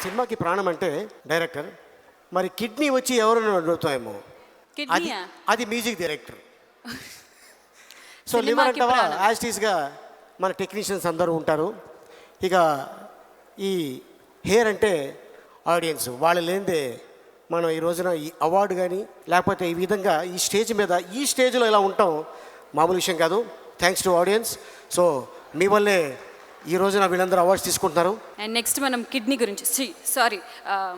సినిమాకి ప్రాణం అంటే డైరెక్టర్, మరి కిడ్నీ వచ్చి ఎవరైనా అడుగుతామేమో, అది కిడ్నీయా? అది మ్యూజిక్ డైరెక్టర్. సో లివర్ అంటావా, యాజ్ టీస్గా మన టెక్నీషియన్స్ అందరూ ఉంటారు. ఇక ఈ హెయిర్ అంటే ఆడియన్స్, వాళ్ళు లేనిదే మనం ఈ రోజున ఈ అవార్డు కానీ లేకపోతే ఈ విధంగా ఈ స్టేజ్ మీద ఈ స్టేజ్లో ఇలా ఉంటాం మామూలు విషయం కాదు. Thanks to audience. సో మీ వల్లే ఈ రోజున వీళ్ళందరూ అవార్డ్స్ తీసుకుంటున్నారు. అండ్ నెక్స్ట్ మనం కిడ్నీ గురించి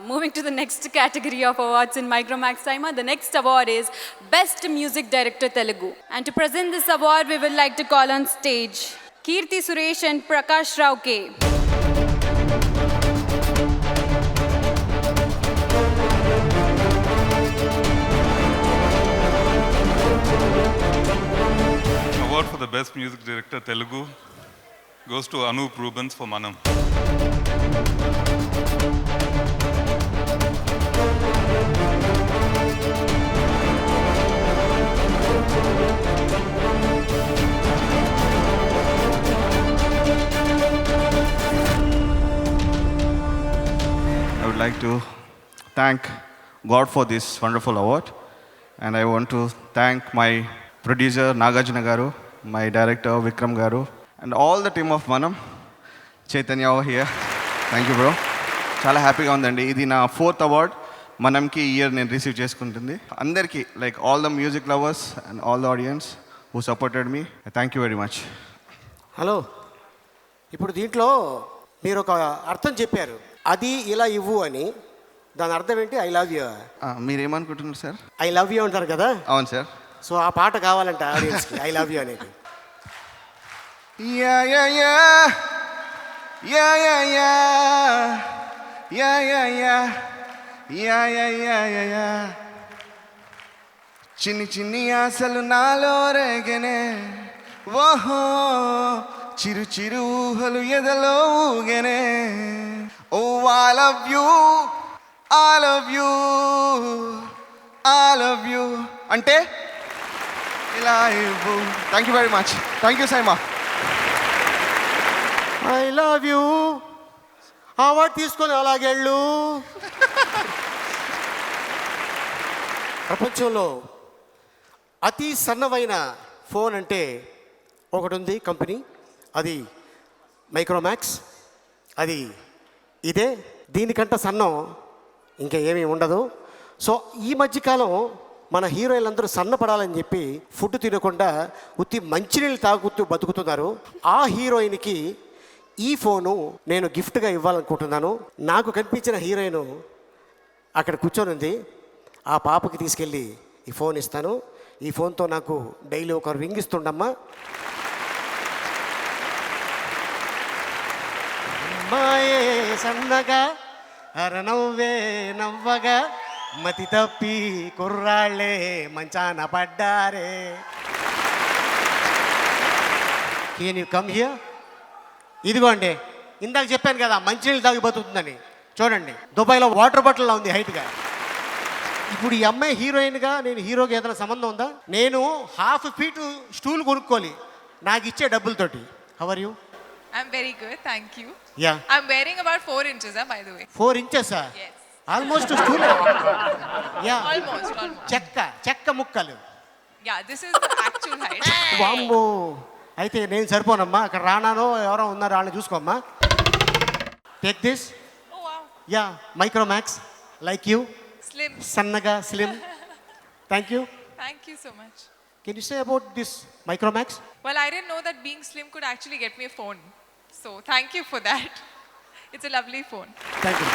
moving to the next category of awards in Micromax timer. The next award is best music director Telugu. And to present this award we will like to call on stage Keerthy Suresh and Prakash Rao K. Award for the best music director Telugu goes to Anup Rubens for Manam. I would like to thank God for this wonderful award, and I want to thank my producer Nagarjuna garu, my director Vikram garu, and all the team of Manam. Chaitanya over here. Thank you bro. చాలా హ్యాపీగా ఉందండి. ఇది నా 4th award మనంకి ఈ year నేను receive చేసుకుంటుంది. అందరికీ like all the music lovers and all the audience who supported me, thank you very much. Hello, ఇప్పుడు దీంట్లో మీరు ఒక అర్థం చెప్పారు, అది ఇలా ఇవ్వు అని. దాని అర్థం ఏంటి? I love you. మీరేమనుకుంటున్నారు సార్? ఐ లవ్ యూ అంటారు కదా. అవును సార్. సో ఆ పాట కావాలంట ఆడియన్స్కి, ఐ లవ్ యూ అనేది. Yeah, yeah, yeah. Yeah, yeah, yeah. Yeah, yeah, yeah. Yeah, yeah, yeah, yeah, yeah. చిన్ని చిన్ని ఆశలు నాలో రేగనే, ఓహో చిరు చిరు ఊహలు ఎదలో ఊగనే. ఓ I love you, I love you, I love you అంటే ఇలా ఇవ్వు. Thank you very much. Thank you SIIMA. I love you award తీసుకొని అలాగెళ్ళు. ప్రపంచంలో అతి సన్నమైన ఫోన్ అంటే ఒకటి ఉంది కంపెనీ, అది మైక్రోమాక్స్. అది ఇదే, దీనికంటే సన్నం ఇంకా ఏమీ ఉండదు. సో ఈ మధ్యకాలం మన హీరోయిన్లందరూ సన్నపడాలని చెప్పి ఫుడ్ తినకుండా ఉత్తి మంచినీళ్ళు తాగుతూ బతుకుతున్నారు. ఆ హీరోయిన్కి ఈ ఫోను నేను గిఫ్ట్గా ఇవ్వాలనుకుంటున్నాను. నాకు కనిపించిన హీరోయిన్ అక్కడ కూర్చొని ఉంది. ఆ పాపకి తీసుకెళ్ళి ఈ ఫోన్ ఇస్తాను. ఈ ఫోన్తో నాకు డైలీ ఒక రింగ్ ఇస్తుండమ్మా. మాయే సన్నగా అరనవ్వే నవ్వగా మతి తప్పి కుర్రాళ్ళే మంచాన పడ్డారే. Can you come here? ఇదిగోండి, ఇందాక చెప్పాను కదా మంచినీళ్ళు తాగి బతుకుతుందని. చూడండి, దుబాయ్లో వాటర్ బాటిల్లో ఉంది హైట్గా. ఇప్పుడు ఈ అమ్మాయి హీరోయిన్గా, నేను హీరోకి ఏదైనా సంబంధం ఉందా? నేను ½ ఫీటు స్టూల్ కొనుక్కోవాలి నాకు ఇచ్చే డబ్బులతోటి. How are you? I'm very good, thank you. Yeah. I'm wearing about 4 inches, by the way. 4 inches? Yes. Almost stool. Yeah, Almost. చెక్క ముక్కలు. Yeah, this is the actual height. వామ్మో, అయితే నేను సరిపోనమ్మా. అక్కడ రానానో ఎవరో ఉన్నారు, వాళ్ళని చూసుకోమ్మా. Take this. Oh wow. Yeah, Micromax like you. Slim. సన్నగా, slim. Thank you. Thank you so much. Can you say about this Micromax? Well, I didn't know that being slim could actually get me a phone. So, thank you for that. It's a lovely phone. Thank you.